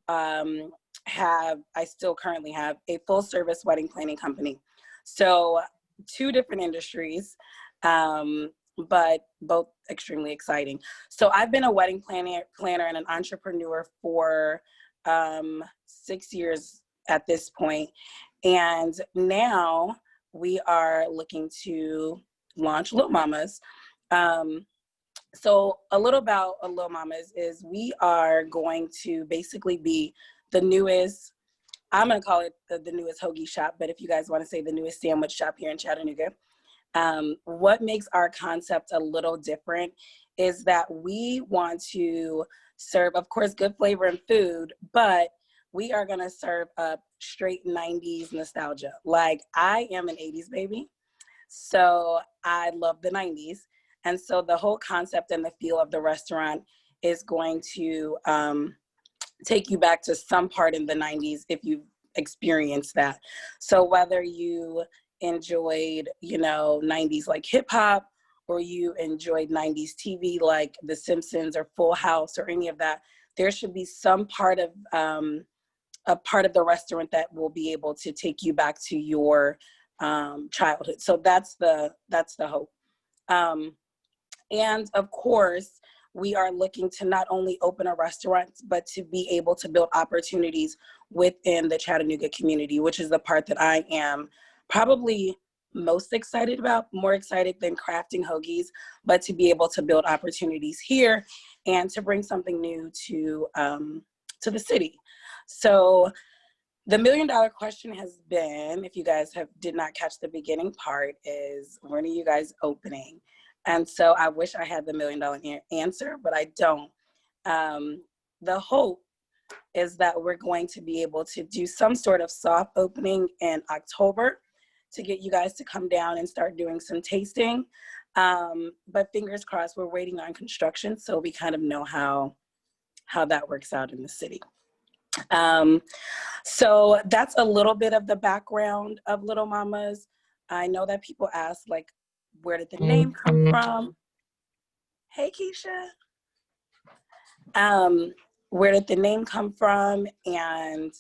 I still currently have a full service wedding planning company. So 2 different industries, but both extremely exciting. So I've been a wedding planner and an entrepreneur for 6 years at this point. And now we are looking to launch Lil Mamas. So a little about Lil Mamas is we are going to basically be the newest, I'm going to call it the newest hoagie shop, but if you guys want to say the newest sandwich shop here in Chattanooga. What makes our concept a little different is that we want to serve, of course, good flavor and food, but we are going to serve up straight 90s nostalgia. Like, I am an 80s baby, so I love the 90s. And so the whole concept and the feel of the restaurant is going to take you back to some part in the 90s if you've experienced that. So whether you enjoyed, 90s like hip hop, or you enjoyed 90s TV like The Simpsons or Full House or any of that, there should be some part of a part of the restaurant that will be able to take you back to your childhood. So that's the hope. And of course, we are looking to not only open a restaurant, but to be able to build opportunities within the Chattanooga community, which is the part that I am probably most excited about, more excited than crafting hoagies, but to be able to build opportunities here and to bring something new to the city. So the $1 million question has been, if you guys did not catch the beginning part, is when are you guys opening? And so I wish I had the $1 million answer, but I don't. The hope is that we're going to be able to do some sort of soft opening in October to get you guys to come down and start doing some tasting. But fingers crossed, we're waiting on construction, so we kind of know how that works out in the city. So that's a little bit of the background of Little Mamas. I know that people ask, like, where did the name come from? Hey, Keisha. Where did the name come from? And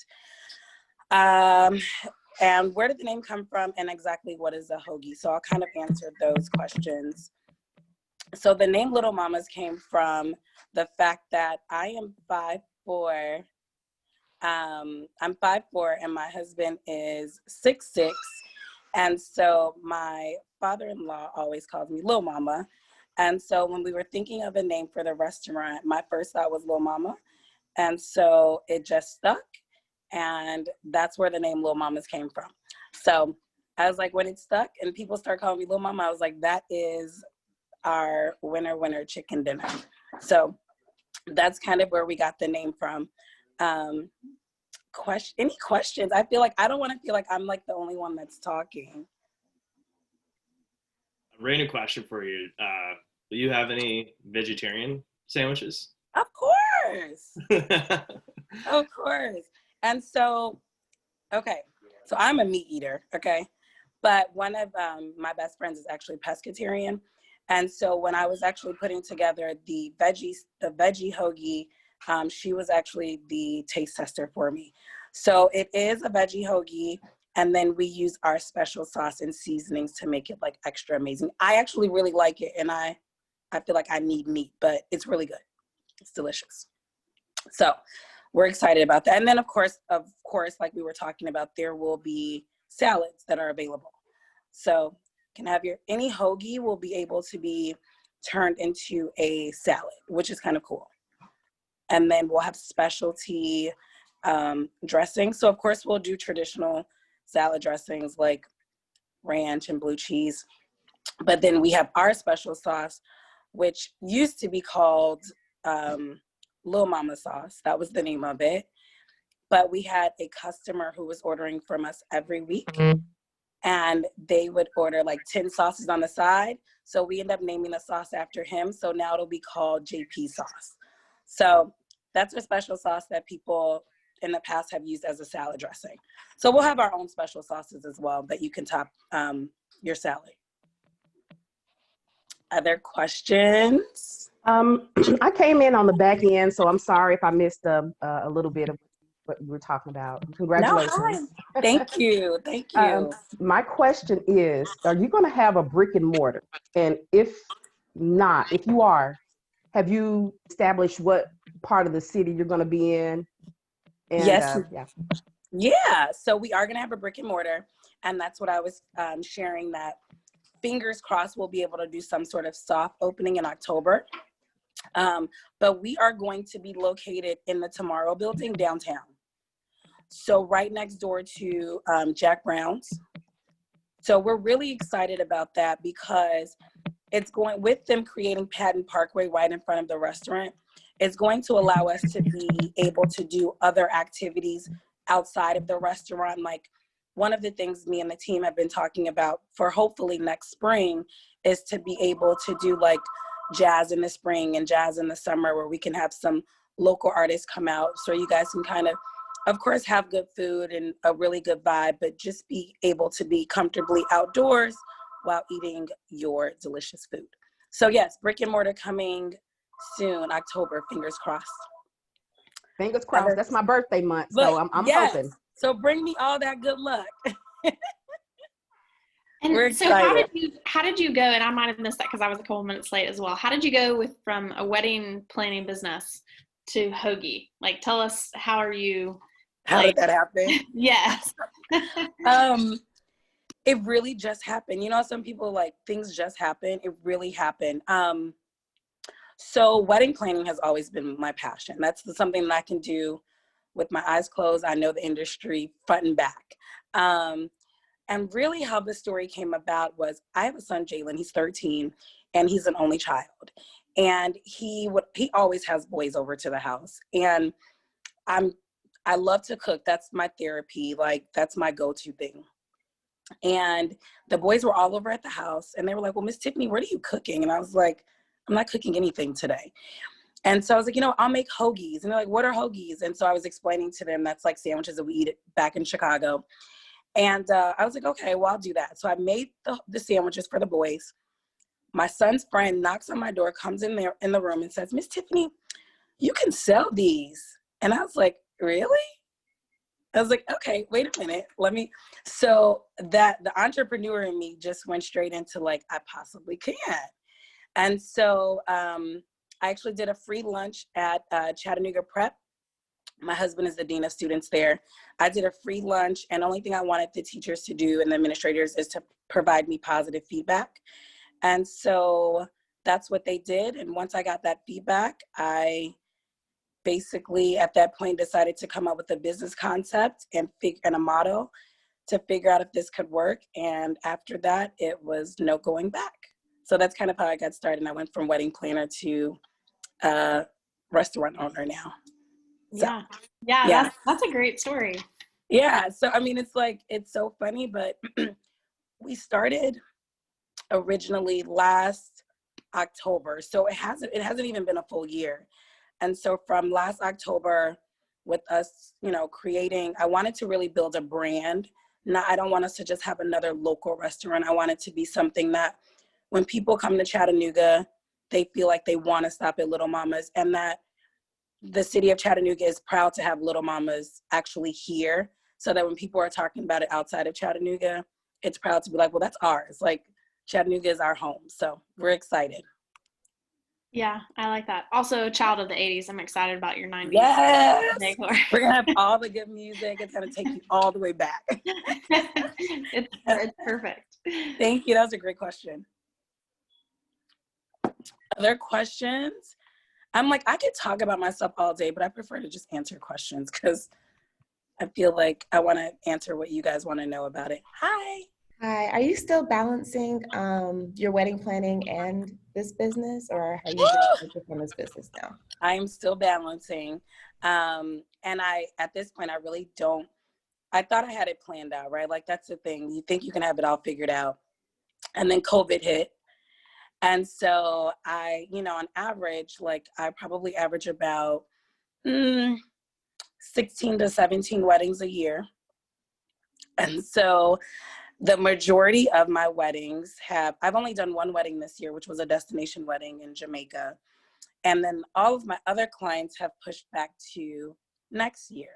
where did the name come from? And exactly what is a hoagie? So I'll kind of answer those questions. So the name Little Mamas came from the fact that I am 5'4". I'm 5'4" and my husband is 6'6". And so my father-in-law always calls me Lil Mama. And so when we were thinking of a name for the restaurant, my first thought was Lil Mama. And so it just stuck. And that's where the name Lil Mamas came from. So I was like, when it stuck and people start calling me Lil Mama, I was like, that is our winner chicken dinner. So that's kind of where we got the name from. Any questions? I feel like I don't want to feel like I'm like the only one that's talking. Random question for you. Do you have any vegetarian sandwiches? Of course. Of course. And so, okay, so I'm a meat eater, okay? But one of my best friends is actually pescatarian. And so when I was actually putting together the veggie hoagie, she was actually the taste tester for me. So it is a veggie hoagie, and then we use our special sauce and seasonings to make it like extra amazing. I actually really like it, and I feel like I need meat, but it's really good. It's delicious. So we're excited about that. And then of course, like we were talking about, there will be salads that are available. So you can have any hoagie will be able to be turned into a salad, which is kind of cool. And then we'll have specialty dressing. So of course we'll do traditional salad dressings like ranch and blue cheese. But then we have our special sauce, which used to be called Lil Mama sauce. That was the name of it. But we had a customer who was ordering from us every week, and they would order like 10 sauces on the side. So we end up naming the sauce after him. So now it'll be called JP sauce. So that's a special sauce that people in the past have used as a salad dressing. So we'll have our own special sauces as well that you can top your salad. Other questions? I came in on the back end, so I'm sorry if I missed a little bit of what what you were talking about. No, hi. Congratulations. Thank you. Thank Um, you. my question is, are you going to have a brick and mortar? And if not, if you are, have you established what part of the city you're going to be in? And Yes. yeah. Yeah. So we are going to have a brick and mortar. And that's what I was sharing, that fingers crossed we'll be able to do some sort of soft opening in October. But we are going to be located in the Tomorrow Building downtown. So right next door to Jack Brown's. So we're really excited about that because it's going, with them creating Patton Parkway right in front of the restaurant, it's going to allow us to be able to do other activities outside of the restaurant. Like, one of the things me and the team have been talking about for hopefully next spring is to be able to do like jazz in the spring and jazz in the summer, where we can have some local artists come out so you guys can kind of course, have good food and a really good vibe, but just be able to be comfortably outdoors while eating your delicious food. So yes, brick and mortar coming soon, October, fingers crossed. Fingers crossed. That's my birthday month, But so I'm yes, hoping. so bring me all that good luck. And We're so excited. how did you go, and I might have missed that because I was a couple minutes late as well. How did you go from a wedding planning business to hoagie? Like, tell us, how are you? How did that happen? Yes. It really just happened. You know, some people like things just happen. It really happened. So wedding planning has always been my passion. That's something that I can do with my eyes closed. I know the industry front and back. And really how the story came about was, I have a son, Jalen, he's 13, and he's an only child. And he always has boys over to the house. And I love to cook. That's my therapy. Like, that's my go-to thing. And the boys were all over at the house, and they were like, well, Miss Tiffany, what are you cooking? And I was like, I'm not cooking anything today. And so I was like, I'll make hoagies. And they're like, what are hoagies? And so I was explaining to them that's like sandwiches that we eat back in Chicago. And I was like, okay, well, I'll do that. So I made the sandwiches for the boys. My son's friend knocks on my door, comes in there in the room and says, Miss Tiffany, you can sell these. And I was like, really? I was like, okay, wait a minute. So that the entrepreneur in me just went straight into like, I possibly can. And so I actually did a free lunch at Chattanooga Prep. My husband is the dean of students there. I did a free lunch, and the only thing I wanted the teachers to do and the administrators is to provide me positive feedback. And so that's what they did. And once I got that feedback, I basically at that point decided to come up with a business concept and a model to figure out if this could work. And after that, it was no going back. So that's kind of how I got started. And I went from wedding planner to restaurant owner now. So, yeah. That's a great story. Yeah. So I mean, it's so funny, but we started originally last October. So it hasn't even been a full year. And so from last October, with us, creating, I wanted to really build a brand. I don't want us to just have another local restaurant. I want it to be something that when people come to Chattanooga, they feel like they want to stop at Little Mama's, and that the city of Chattanooga is proud to have Little Mama's actually here, so that when people are talking about it outside of Chattanooga, it's proud to be like, well, that's ours. Like, Chattanooga is our home. So we're excited. Yeah, I like that. Also, child of the 80s. I'm excited about your 90s. Yes. decor. We're going to have all the good music. It's going to take you all the way back. It's perfect. Thank you. That was a great question. Other questions? I'm like, I could talk about myself all day, but I prefer to just answer questions because I feel like I want to answer what you guys want to know about it. Hi. Hi, are you still balancing your wedding planning and this business, or are you just focused on this business now? I'm still balancing. And at this point, I really don't. I thought I had it planned out, right? Like, that's the thing. You think you can have it all figured out. And then COVID hit. And so on average, like, I probably average about 16 to 17 weddings a year. And so the majority of my weddings I've only done one wedding this year, which was a destination wedding in Jamaica. And then all of my other clients have pushed back to next year.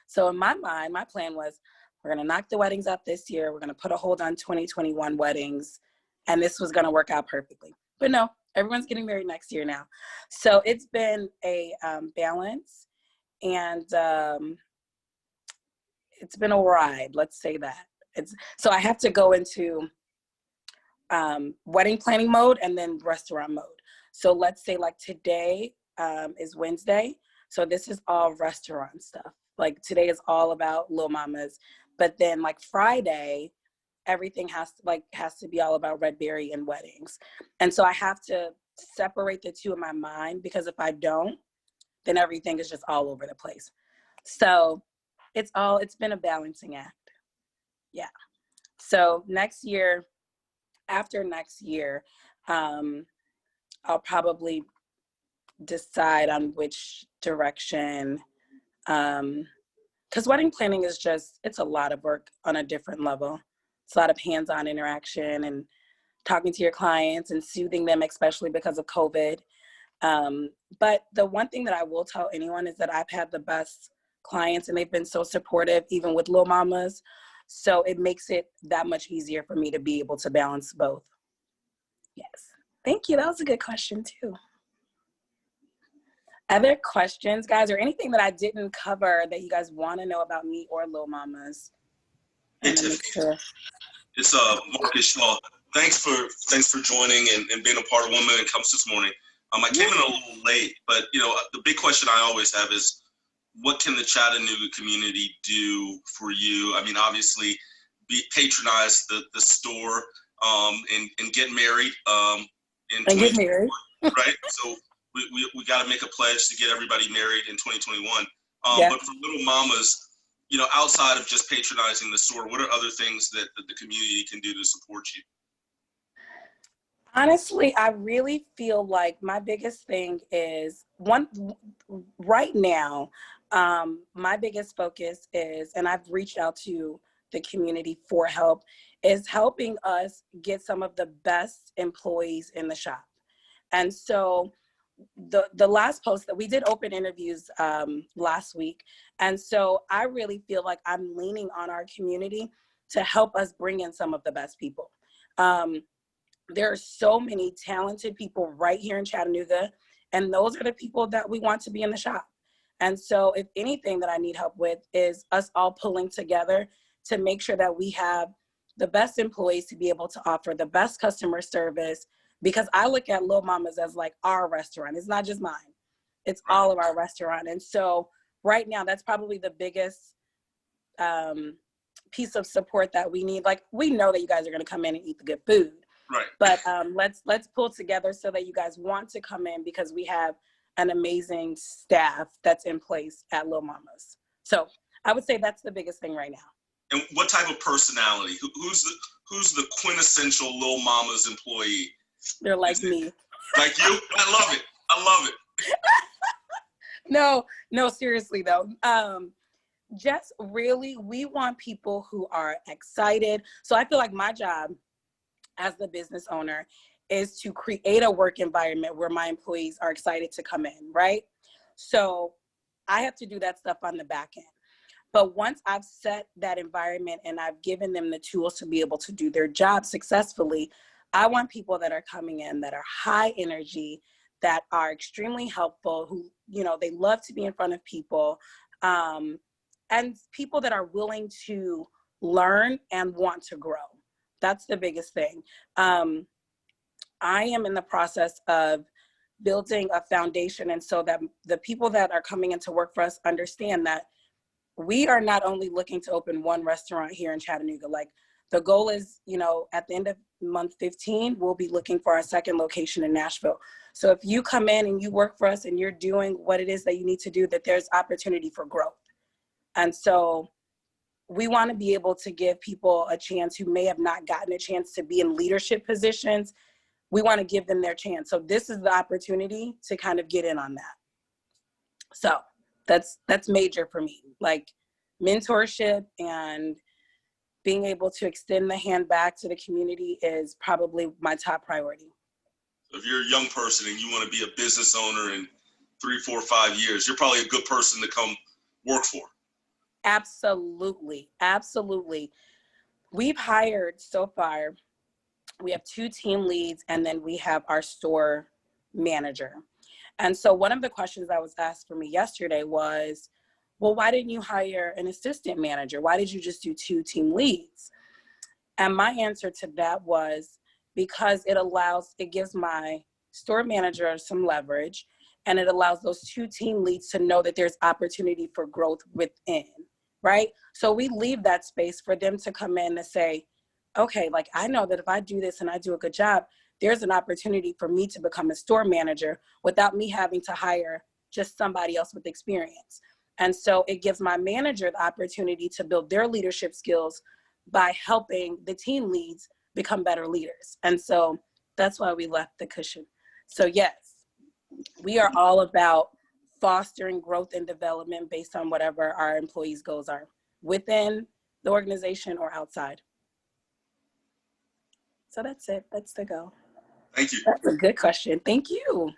So in my mind, my plan was we're going to knock the weddings out this year. We're going to put a hold on 2021 weddings. And this was going to work out perfectly. But no, everyone's getting married next year now. So it's been a balance. And it's been a ride, let's say that. So I have to go into wedding planning mode and then restaurant mode. So let's say like today is Wednesday. So this is all restaurant stuff. Like today is all about Lil Mamas. But then like Friday, everything has to be all about Red Berry and weddings. And so I have to separate the two in my mind, because if I don't, then everything is just all over the place. So it's been a balancing act. Yeah. So after next year, I'll probably decide on which direction, because wedding planning is it's a lot of work on a different level. It's a lot of hands-on interaction and talking to your clients and soothing them, especially because of COVID. But the one thing that I will tell anyone is that I've had the best clients, and they've been so supportive, even with Lil Mamas. So it makes it that much easier for me to be able to balance both. Yes. Thank you. That was a good question too. Other questions, guys, or anything that I didn't cover that you guys want to know about me or Lil Mamas? Hey, Tiffany. Sure. It's Marcus Shaw. Thanks for joining and being a part of One Million Cups this morning. I came in a little late, but the big question I always have is, what can the Chattanooga community do for you? I mean, obviously, patronize the store and get married in 2021, right? So we got to make a pledge to get everybody married in 2021. But for Little Mamas, outside of just patronizing the store, what are other things that the community can do to support you? Honestly, I really feel like my biggest thing is right now, my biggest focus is, and I've reached out to the community for help, is helping us get some of the best employees in the shop. And so the last post that we did open interviews last week. And so I really feel like I'm leaning on our community to help us bring in some of the best people. There are so many talented people right here in Chattanooga, and those are the people that we want to be in the shop. And so if anything that I need help with is us all pulling together to make sure that we have the best employees to be able to offer the best customer service, because I look at Lil Mamas as like our restaurant. It's not just mine. It's all of our restaurant. And so right now, that's probably the biggest piece of support that we need. Like, we know that you guys are going to come in and eat the good food. Right. But let's pull together so that you guys want to come in, because we have an amazing staff that's in place at Lil Mamas. So I would say that's the biggest thing right now. And what type of personality? Who's the quintessential Lil Mamas employee? They're like me. Like you? I love it. I love it. No, seriously though. Just really, we want people who are excited. So I feel like my job as the business owner is to create a work environment where my employees are excited to come in, right? So I have to do that stuff on the back end. But once I've set that environment and I've given them the tools to be able to do their job successfully, I want people that are coming in that are high energy, that are extremely helpful, who, they love to be in front of people, and people that are willing to learn and want to grow. That's the biggest thing. I am in the process of building a foundation, and so that the people that are coming in to work for us understand that we are not only looking to open one restaurant here in Chattanooga. Like, the goal is, at the end of month 15, we'll be looking for our second location in Nashville. So if you come in and you work for us and you're doing what it is that you need to do, that there's opportunity for growth. And so we want to be able to give people a chance who may have not gotten a chance to be in leadership positions. We want to give them their chance. So this is the opportunity to kind of get in on that. So that's major for me. Like, mentorship and being able to extend the hand back to the community is probably my top priority. So if you're a young person and you want to be a business owner in 3, 4, 5 years, you're probably a good person to come work for. Absolutely. Absolutely. We've hired so far, we have 2 team leads, and then we have our store manager. And so one of the questions that was asked for me yesterday was, well, why didn't you hire an assistant manager? Why did you just do 2 team leads? And my answer to that was because it gives my store manager some leverage, and it allows those 2 team leads to know that there's opportunity for growth within, right? So we leave that space for them to come in and say, okay, like I know that if I do this and I do a good job, there's an opportunity for me to become a store manager without me having to hire just somebody else with experience. And so it gives my manager the opportunity to build their leadership skills by helping the team leads become better leaders. And so that's why we left the cushion. So yes, we are all about fostering growth and development based on whatever our employees' goals are within the organization or outside. So that's it. That's the goal. Thank you. That's a good question. Thank you.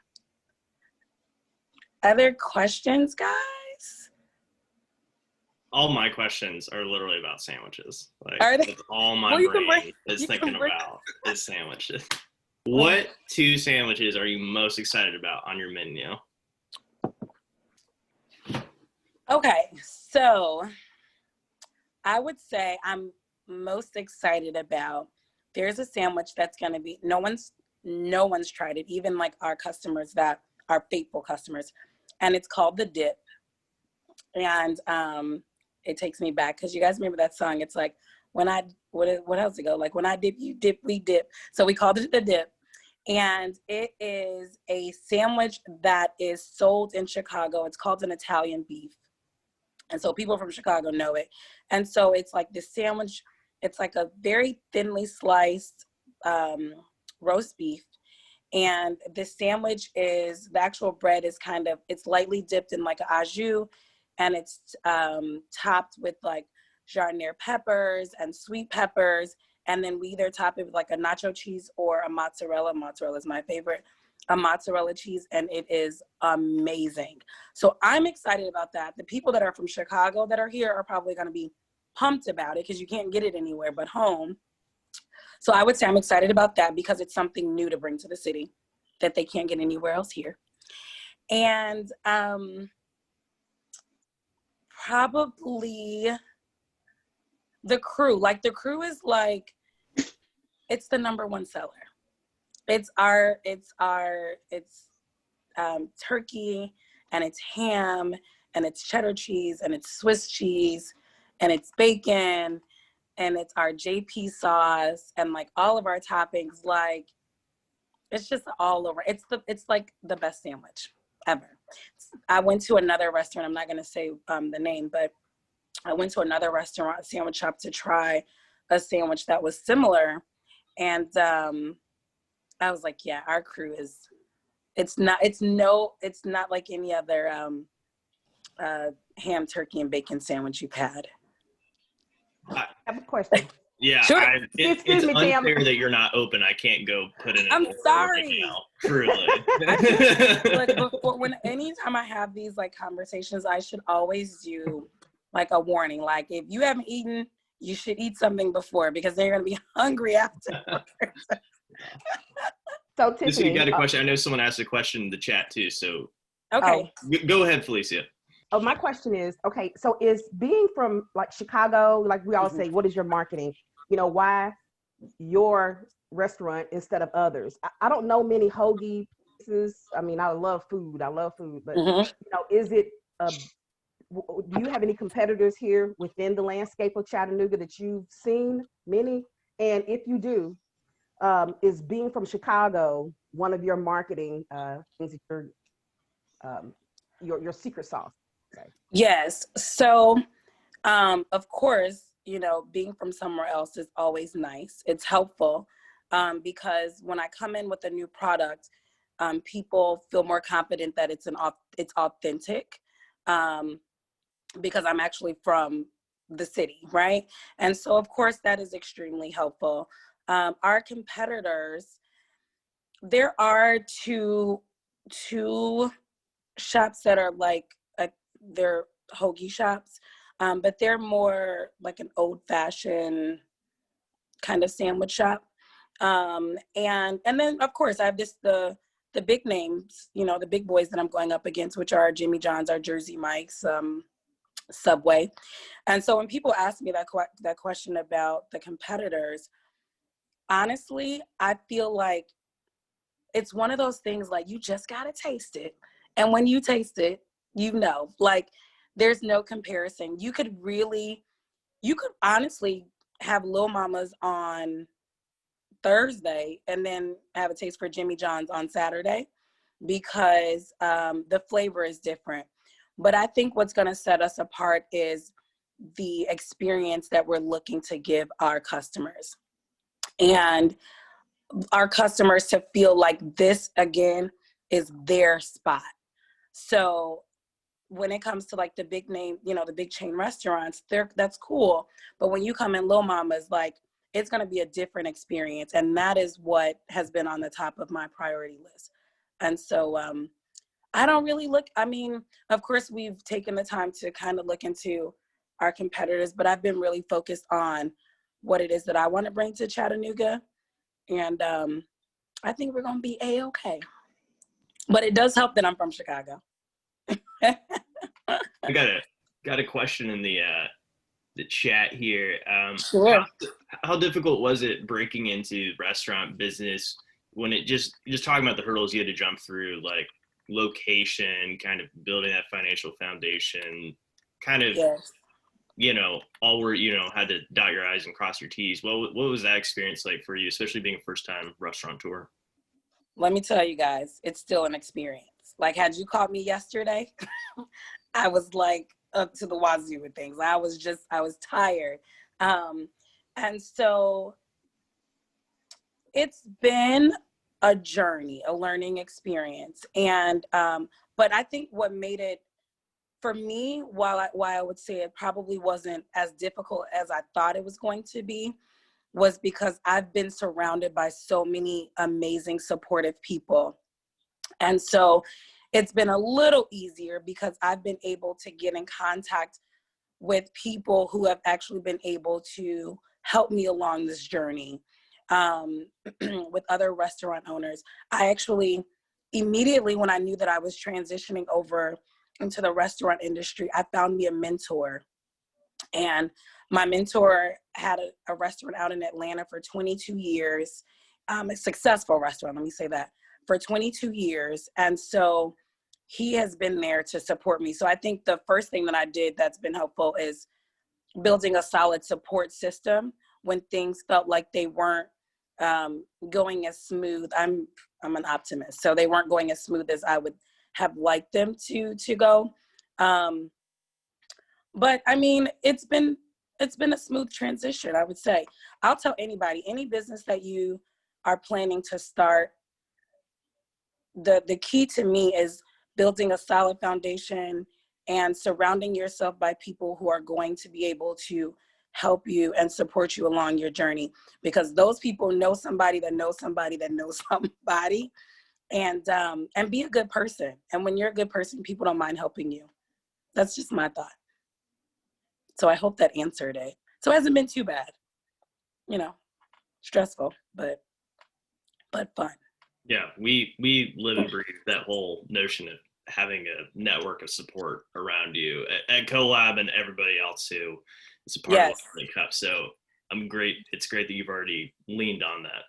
Other questions, guys? All my questions are literally about sandwiches. Like Are they? that's all my Well, you can brain bring- is you can thinking bring- about is sandwiches. What 2 sandwiches are you most excited about on your menu? Okay, so I would say I'm most excited about, there's a sandwich that's gonna be, no one's tried it, even like our customers that are faithful customers, and it's called the dip. And it takes me back, because you guys remember that song, it's like, what else it go? Like, when I dip, you dip, we dip. So we called it the dip. And it is a sandwich that is sold in Chicago. It's called an Italian beef. And so people from Chicago know it. And so it's like this sandwich, it's like a very thinly sliced roast beef. And this sandwich is, the actual bread is it's lightly dipped in like an au jus, and it's topped with like jardiniere peppers and sweet peppers. And then we either top it with like a nacho cheese or a mozzarella. Mozzarella is my favorite. A mozzarella cheese, and it is amazing. So I'm excited about that. The people that are from Chicago that are here are probably going to be pumped about it because you can't get it anywhere but home. So I would say I'm excited about that because it's something new to bring to the city that they can't get anywhere else here. And probably the crew. Like the crew is like, it's the #1 seller. It's turkey, and it's ham, and it's cheddar cheese, and it's Swiss cheese, and it's bacon, and it's our JP sauce, and like all of our toppings. Like it's just all over. It's like the best sandwich ever. I went to another restaurant. I'm not gonna say the name, but I went to another restaurant, sandwich shop, to try a sandwich that was similar, and I was like, yeah, our crew is. It's not like any other ham, turkey, and bacon sandwich you've had. I have a question. Yeah, Sure. it's Excuse me, Tam. unfair that you're not open. I can't go put in an I'm order sorry. right now. Truly. But anytime I have these like conversations, I should always do like a warning. Like if you haven't eaten, you should eat something before, because then you're gonna be hungry afterwards. So Lucia, Tiffany, you got a question? I know someone asked a question in the chat too. So Okay. go ahead, Felicia. my question is, okay, so is being from like Chicago, like we all Mhm. say, what is your marketing? You know, why your restaurant instead of others? I don't know many hoagie places. I mean, I love food, but Mhm. you know, is it do you have any competitors here within the landscape of Chattanooga that you've seen? Many? And if you do, is being from Chicago one of your marketing things that your secret sauce? Okay. Yes. So, of course, being from somewhere else is always nice. It's helpful because when I come in with a new product, people feel more confident that it's authentic because I'm actually from the city, right? And so, of course, that is extremely helpful. Our competitors, there are two shops that are like they're hoagie shops. but they're more like an old-fashioned kind of sandwich shop. And then of course I have the big names, you know, the big boys that I'm going up against, which are Jimmy John's, our Jersey Mike's, Subway. And so when people ask me that question about the competitors, honestly, I feel like it's one of those things, like, you just gotta taste it. And when you taste it, you know, like, there's no comparison. You could honestly have Lil Mama's on Thursday and then have a taste for Jimmy John's on Saturday, because the flavor is different. But I think what's going to set us apart is the experience that we're looking to give our customers, and our customers to feel like this, again, is their spot. So when it comes to like the big name, you know, the big chain restaurants, that's cool. But when you come in Lil Mama's, like, it's going to be a different experience. And that is what has been on the top of my priority list. And so I don't really of course, we've taken the time to kind of look into our competitors, but I've been really focused on what it is that I want to bring to Chattanooga. And I think we're going to be A-okay. But it does help that I'm from Chicago. I got a question in the chat here. Sure. How difficult was it breaking into restaurant business when it just talking about the hurdles you had to jump through, like location, kind of building that financial foundation, kind of, Yes. you know, had to dot your I's and cross your T's. What was that experience like for you, especially being a first time restaurateur? Let me tell you guys, it's still an experience. Like, had you called me yesterday, I was like up to the wazoo with things. I was tired. And so it's been a journey, a learning experience. And, but I think what made it, for me, why I would say it probably wasn't as difficult as I thought it was going to be, was because I've been surrounded by so many amazing, supportive people. And so it's been a little easier because I've been able to get in contact with people who have actually been able to help me along this journey. With other restaurant owners, I actually, immediately when I knew that I was transitioning over into the restaurant industry, I found me a mentor. And my mentor had a restaurant out in Atlanta for 22 years, a successful restaurant, let me say that, for 22 years. And so he has been there to support me. So I think the first thing that I did that's been helpful is building a solid support system when things felt like they weren't going as smooth. I'm an optimist, so they weren't going as smooth as I would have liked them to go. But I mean, it's been a smooth transition, I would say. I'll tell anybody, any business that you are planning to start, the key to me is building a solid foundation and surrounding yourself by people who are going to be able to help you and support you along your journey, because those people know somebody that knows somebody that knows somebody. And be a good person. And when you're a good person, people don't mind helping you. That's just my thought. So I hope that answered it. So it hasn't been too bad, you know, stressful, but fun. Yeah, we live and breathe that whole notion of having a network of support around you at CoLab and everybody else who is a part of the Cup. So it's great that you've already leaned on that.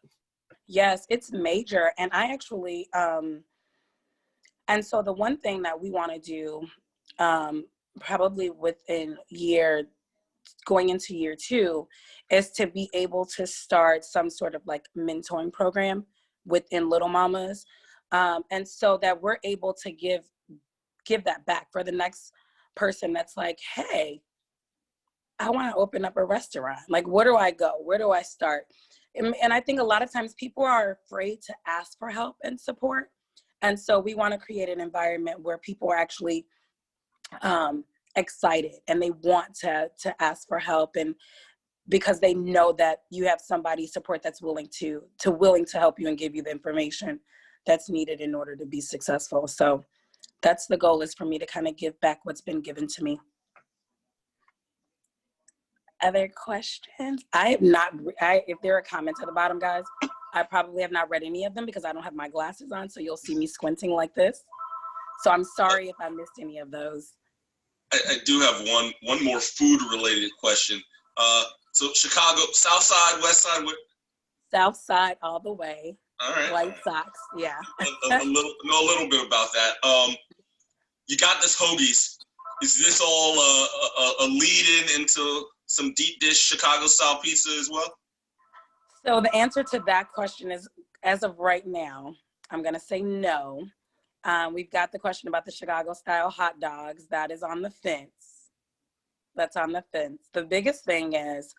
Yes, it's major. And I actually, and so the one thing that we want to do, probably within going into year 2, is to be able to start some sort of like mentoring program within Little Mamas. And so that we're able to give that back for the next person that's like, hey, I want to open up a restaurant. Like, where do I go? Where do I start? And I think a lot of times people are afraid to ask for help and support. And so we want to create an environment where people are actually excited and they want to ask for help, and because they know that you have somebody support that's willing to help you and give you the information that's needed in order to be successful. So that's the goal, is for me to kind of give back what's been given to me. Other questions? I have not, if there are comments at the bottom, guys, I probably have not read any of them because I don't have my glasses on, so you'll see me squinting like this. So I'm sorry if I missed any of those. I do have one more food related question. So Chicago, South Side, West Side, what? South Side all the way. All right. White Sox, yeah. a little bit about that. You got this hoagies. Is this all a lead-in into some deep dish Chicago style pizza as well? So the answer to that question is, as of right now, I'm gonna say no. We've got the question about the Chicago style hot dogs. That is on the fence. That's on the fence. The biggest thing is,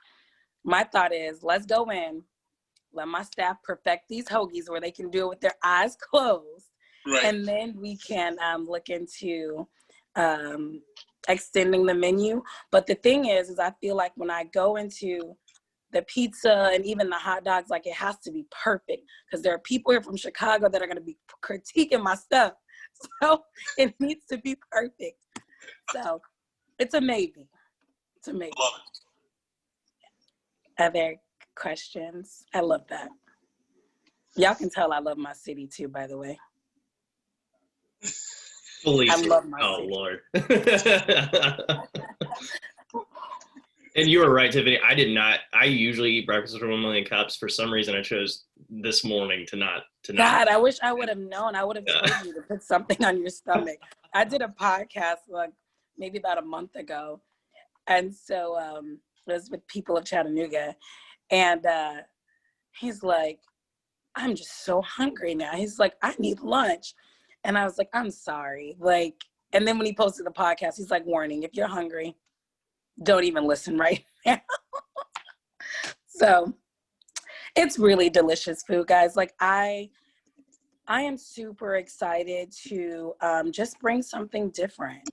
my thought is, let's go in, let my staff perfect these hoagies where they can do it with their eyes closed. Right. And then we can look into extending the menu. But the thing is I feel like when I go into the pizza and even the hot dogs, like it has to be perfect because there are people here from Chicago that are going to be critiquing my stuff. So it needs to be perfect. So it's a maybe. It's a maybe. Love it. Other questions? I love that. Y'all can tell I love my city too, by the way. Police. I love my Oh, city. Lord. And you were right, Tiffany. I usually eat breakfast with 1 million cups. For some reason, I chose this morning to not. God, I wish I would have known. I would have told you to put something on your stomach. I did a podcast like maybe about a month ago. And so it was with people of Chattanooga. And he's like, I'm just so hungry now. He's like, I need lunch. And I was like, I'm sorry. Like, and then when he posted the podcast, he's like, warning, if you're hungry, don't even listen right now. So it's really delicious food, guys. Like I am super excited to just bring something different.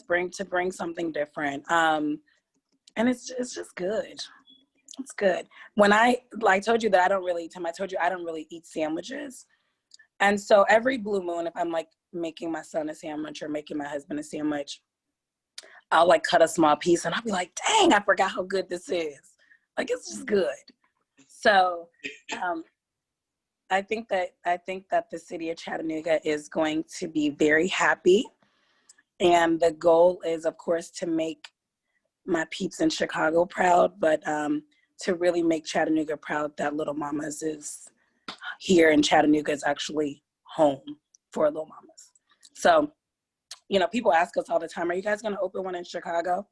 Bring something different. And it's just good. It's good. When I told you that I don't really eat sandwiches. And so every blue moon, if I'm like making my son a sandwich or making my husband a sandwich, I'll like cut a small piece and I'll be like, dang, I forgot how good this is. Like, it's just good. So I think that the city of Chattanooga is going to be very happy. And the goal is, of course, to make my peeps in Chicago proud, but to really make Chattanooga proud that Little Mamas is here in Chattanooga is actually home for Little Mamas. So, you know, people ask us all the time, are you guys going to open one in Chicago?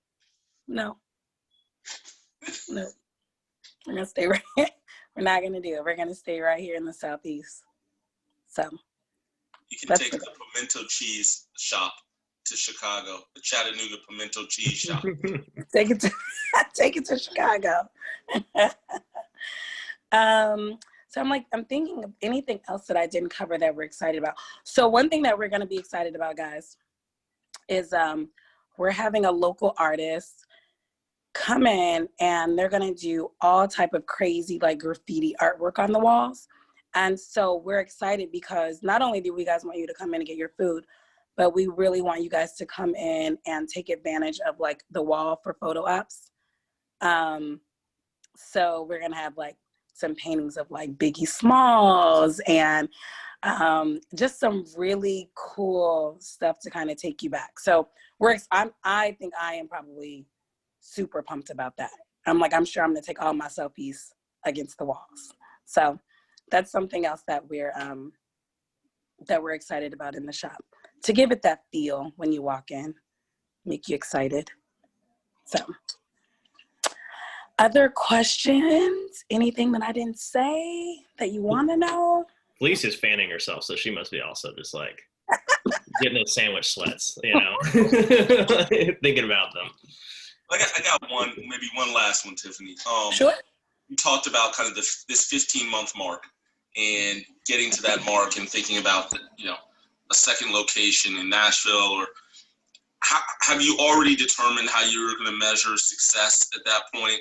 No. We're going to stay right here. We're not going to do it. We're going to stay right here in the Southeast. So. You can take the pimento cheese shop to Chicago, the Chattanooga pimento cheese shop. Take it to Chicago. So I'm thinking of anything else that I didn't cover that we're excited about. So one thing that we're going to be excited about, guys, is we're having a local artist come in and they're going to do all type of crazy like graffiti artwork on the walls. And so we're excited because not only do we guys want you to come in and get your food, but we really want you guys to come in and take advantage of like the wall for photo ops. So we're going to have like some paintings of like Biggie Smalls and just some really cool stuff to kind of take you back. So I think I am probably super pumped about that. I'm sure I'm going to take all my selfies against the walls. So that's something else that we're excited about in the shop, to give it that feel when you walk in, make you excited. So other questions? Anything that I didn't say that you want to know? Felice is fanning herself, so she must be also just like getting those sandwich sweats, you know, thinking about them. I got maybe one last one, Tiffany. Sure. You talked about kind of this 15-month mark and getting to that mark and thinking about a second location in Nashville, or have you already determined how you're going to measure success at that point?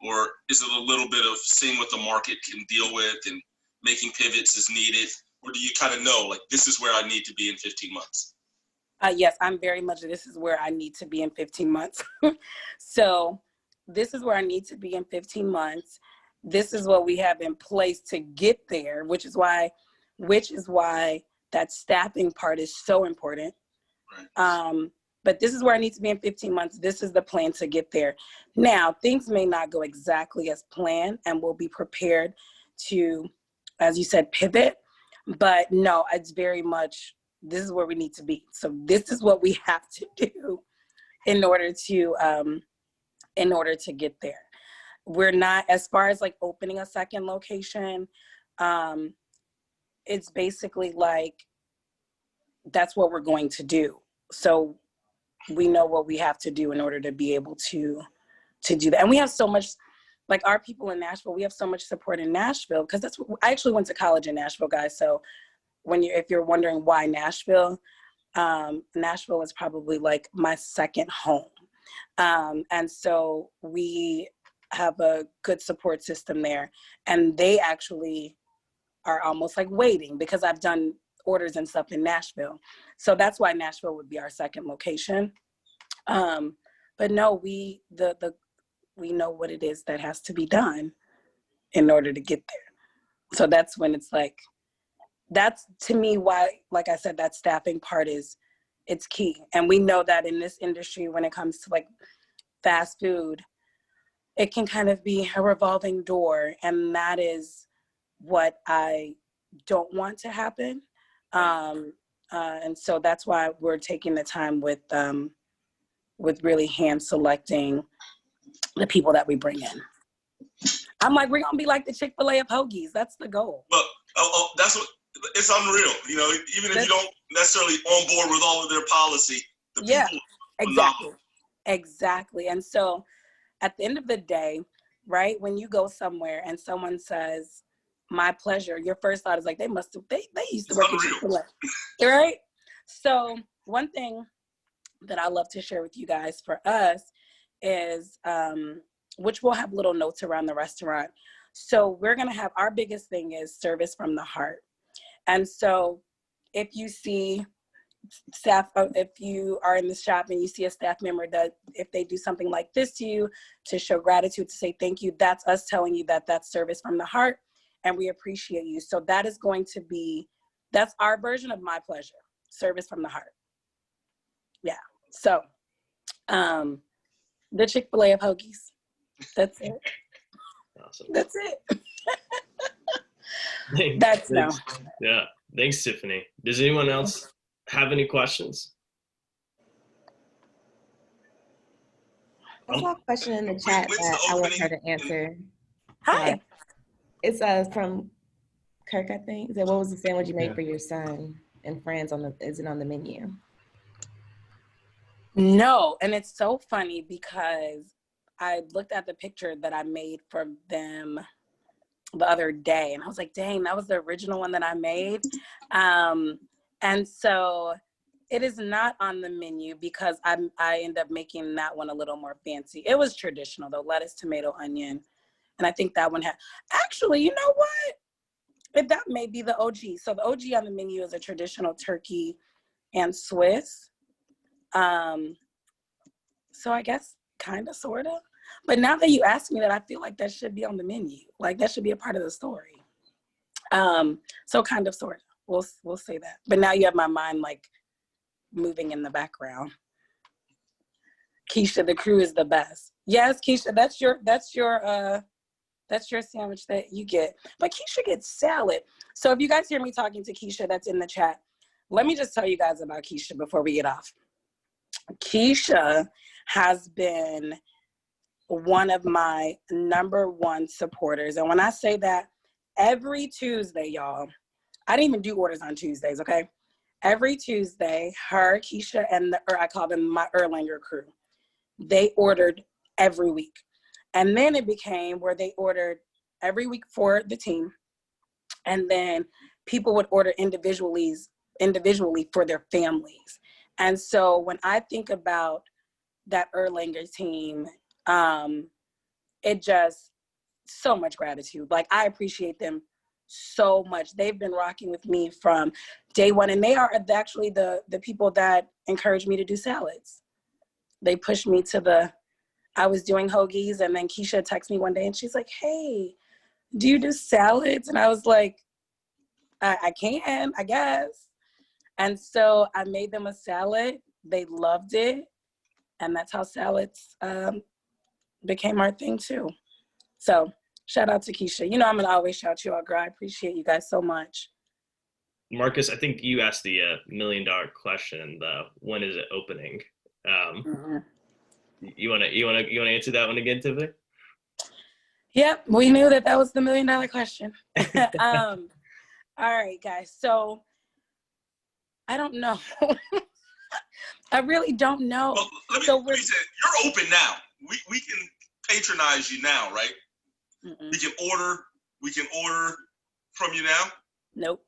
Or is it a little bit of seeing what the market can deal with and making pivots as needed? Or do you kind of know, like, this is where I need to be in 15 months? Yes, I'm very much, this is where I need to be in 15 months. So this is where I need to be in 15 months. This is what we have in place to get there, which is why that staffing part is so important. But this is where I need to be in 15 months. This is the plan to get there. Now, things may not go exactly as planned, and we'll be prepared to, as you said, pivot. But no, it's very much, this is where we need to be. So this is what we have to do in order to get there. We're not, as far as like opening a second location, it's basically like, that's what we're going to do. So we know what we have to do in order to be able to do that. And we have so much, like our people in Nashville, we have so much support in Nashville, because that's what, I actually went to college in Nashville, guys. So if you're wondering why Nashville, Nashville is probably like my second home. And so we have a good support system there, and they actually are almost like waiting, because I've done orders and stuff in Nashville. So that's why Nashville would be our second location. But no, we know what it is that has to be done in order to get there. So that's when it's like, that's to me why, like I said, that staffing part it's key. And we know that in this industry, when it comes to like fast food, it can kind of be a revolving door. And that is what I don't want to happen. And so that's why we're taking the time with really hand selecting the people that we bring in. I'm like, we're gonna be like the Chick-fil-A of hoagies. That's the goal. Well, that's what, it's unreal. You know, even if you don't necessarily on board with all of their policy, the people. Exactly. And so at the end of the day, right, when you go somewhere and someone says, my pleasure, your first thought is like, they used to work at Chick-fil-A, right? So one thing that I love to share with you guys for us is, which we'll have little notes around the restaurant. So we're gonna have, our biggest thing is service from the heart. And so if you see staff, if you are in the shop and you see a staff member that, if they do something like this to you to show gratitude, to say thank you, that's us telling you that that's service from the heart, and we appreciate you. So that is going to be, that's our version of my pleasure, service from the heart. Yeah. So the Chick-fil-A of hoagies. That's it. Awesome. That's it. Thanks. Yeah. Thanks, Tiffany. Does anyone else have any questions? I saw a question in the chat that I want her to answer. Hi. It's from Kirk, I think. He said, what was the sandwich you made for your son and friends is it on the menu? No, and it's so funny because I looked at the picture that I made for them the other day, and I was like, dang, that was the original one that I made. And so it is not on the menu because I end up making that one a little more fancy. It was traditional though, lettuce, tomato, onion. And I think that one had, actually, you know what? That may be the OG. So the OG on the menu is a traditional turkey and Swiss. So I guess kind of, sort of. But now that you ask me that, I feel like that should be on the menu. Like that should be a part of the story. So kind of, sort of. We'll say that. But now you have my mind like moving in the background. Keisha, the crew is the best. Yes, Keisha, that's your sandwich that you get. But Keisha gets salad. So if you guys hear me talking to Keisha, that's in the chat. Let me just tell you guys about Keisha before we get off. Keisha has been one of my #1 supporters. And when I say that, every Tuesday, y'all, I didn't even do orders on Tuesdays, okay? Every Tuesday, her, Keisha, and I call them my Erlanger crew, they ordered every week. And then it became where they ordered every week for the team. And then people would order individually for their families. And so when I think about that Erlanger team, it just, so much gratitude. Like, I appreciate them so much. They've been rocking with me from day one. And they are actually the people that encouraged me to do salads. They pushed me to I was doing hoagies, and then Keisha texted me one day and she's like, hey, do you do salads? And I was like, I can, I guess. And so I made them a salad. They loved it. And that's how salads became our thing too. So shout out to Keisha. You know, I'm going to always shout you out, girl. I appreciate you guys so much. Marcus, I think you asked the $1 million question. When is it opening? You wanna answer that one again, Tiffany? Yep, we knew that was the $1 million question. All right, guys. So I don't know. I really don't know. Well, let me say, you're open now. We can patronize you now, right? Mm-mm. We can order from you now. Nope.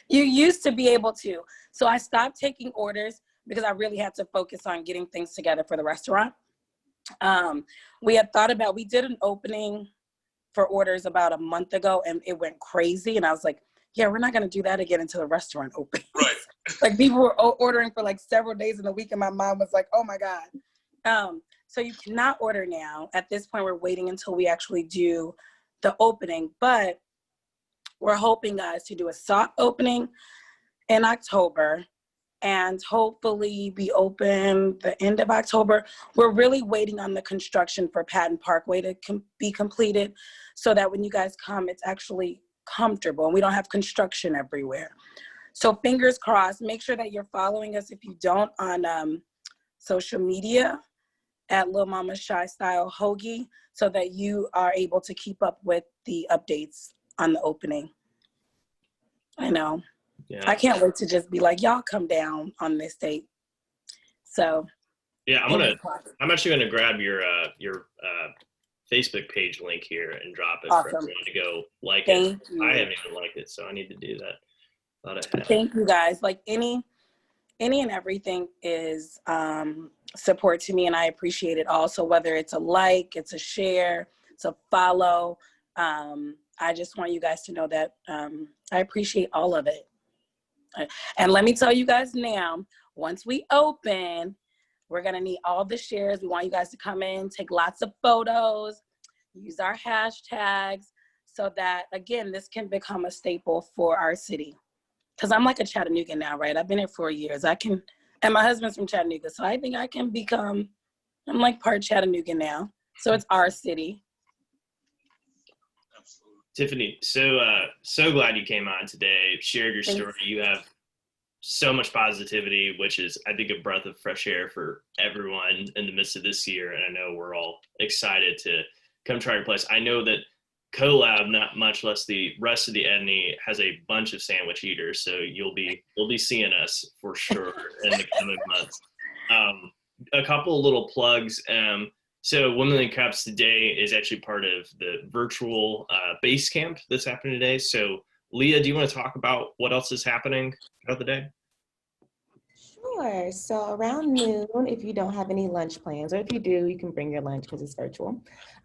You used to be able to. So I stopped taking orders because I really had to focus on getting things together for the restaurant. We had thought about, we did an opening for orders about a month ago and it went crazy. And I was like, yeah, we're not going to do that again until the restaurant opens. Right. Like people were ordering for like several days in a week and my mom was like, oh my God. So you cannot order now. At this point, we're waiting until we actually do the opening, but we're hoping, guys, to do a soft opening in October and hopefully be open the end of October. We're really waiting on the construction for Patton Parkway to be completed so that when you guys come, it's actually comfortable and we don't have construction everywhere. So fingers crossed. Make sure that you're following us if you don't on social media at Lil Mama Shy Style Hoagie so that you are able to keep up with the updates on the opening. I know. Yeah. I can't wait to just be like, y'all come down on this date. So yeah, I'm actually gonna grab your Facebook page link here and drop it for everyone to go like it. I haven't even liked it, so I need to do that. Thank you guys. Like any and everything is support to me, and I appreciate it all. So whether it's a like, it's a share, it's a follow, I just want you guys to know that I appreciate all of it. And let me tell you guys now, once we open, we're going to need all the shares. We want you guys to come in, take lots of photos, use our hashtags so that, again, this can become a staple for our city. Because I'm like a Chattanooga now, right? I've been here 4 years. And my husband's from Chattanooga, so I think I can I'm like part Chattanooga now. So it's our city. Tiffany, so glad you came on today, shared your story. You have so much positivity, which is, I think, a breath of fresh air for everyone in the midst of this year. And I know we're all excited to come try your place. I know that CoLab, not much less the rest of the Edney, has a bunch of sandwich eaters. So you'll be seeing us for sure in the coming months. A couple of little plugs. So 1 Million Cups today is actually part of the virtual base camp that's happening today. So Leah, do you want to talk about what else is happening throughout the day? Sure. So around noon, if you don't have any lunch plans, or if you do, you can bring your lunch because it's virtual.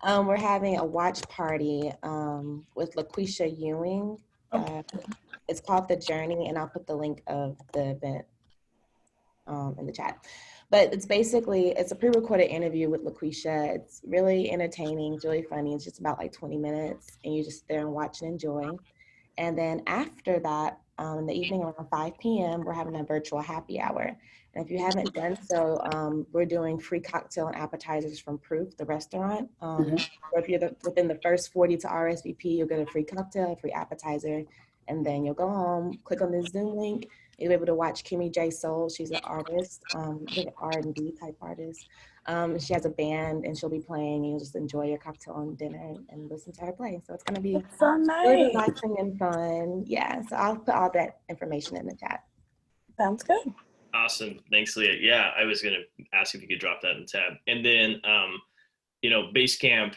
We're having a watch party with LaQuisha Ewing. It's called The Journey, and I'll put the link of the event in the chat. But it's a pre-recorded interview with LaQuisha. It's really entertaining. It's really funny. It's just about like 20 minutes, and you just sit there and watch and enjoy. And then after that, in the evening around 5 p.m., we're having a virtual happy hour. And if you haven't done so, we're doing free cocktail and appetizers from Proof, the restaurant. Or if you're within the first 40 to RSVP, you'll get a free cocktail, a free appetizer, and then you'll go home, click on the Zoom link. You'll be able to watch Kimmy J. Soul. She's an artist, an R&B type artist. She has a band, and she'll be playing, and you'll just enjoy your cocktail and dinner and listen to her play. So it's going to be so nice. Really relaxing and fun. Yeah, so I'll put all that information in the chat. Sounds good. Awesome. Thanks, Leah. Yeah, I was going to ask if you could drop that in the tab. And then, Base Camp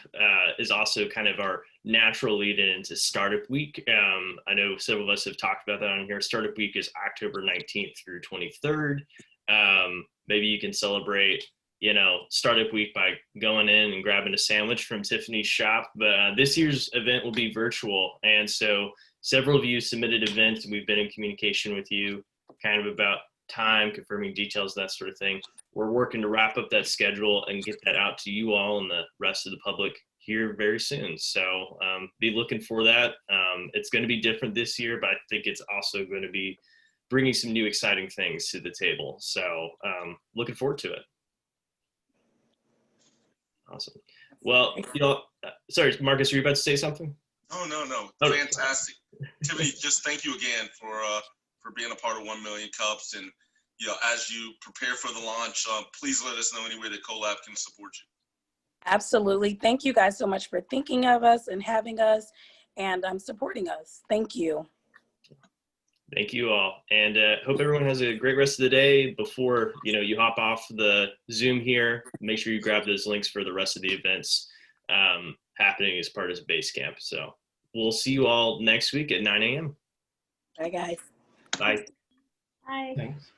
is also kind of our natural lead into Startup Week. I know several of us have talked about that on here. Startup Week is October 19th through 23rd. Maybe you can celebrate, Startup Week by going in and grabbing a sandwich from Tiffany's shop. But this year's event will be virtual. And so several of you submitted events, and we've been in communication with you kind of about time, confirming details, that sort of thing. we're working to wrap up that schedule and get that out to you all and the rest of the public here very soon. So be looking for that. It's going to be different this year, but I think it's also going to be bringing some new exciting things to the table. So looking forward to it. Awesome. Well, sorry, Marcus, are you about to say something? No. Oh. Fantastic. Tiffany, just thank you again for being a part of 1 Million Cups. And, as you prepare for the launch, please let us know any way that CoLab can support you. Absolutely. Thank you guys so much for thinking of us and having us and supporting us. Thank you. Thank you all. And hope everyone has a great rest of the day. Before, you hop off the Zoom here, make sure you grab those links for the rest of the events happening as part of base camp. So we'll see you all next week at 9 a.m. Bye, guys. Bye. Bye. Thanks.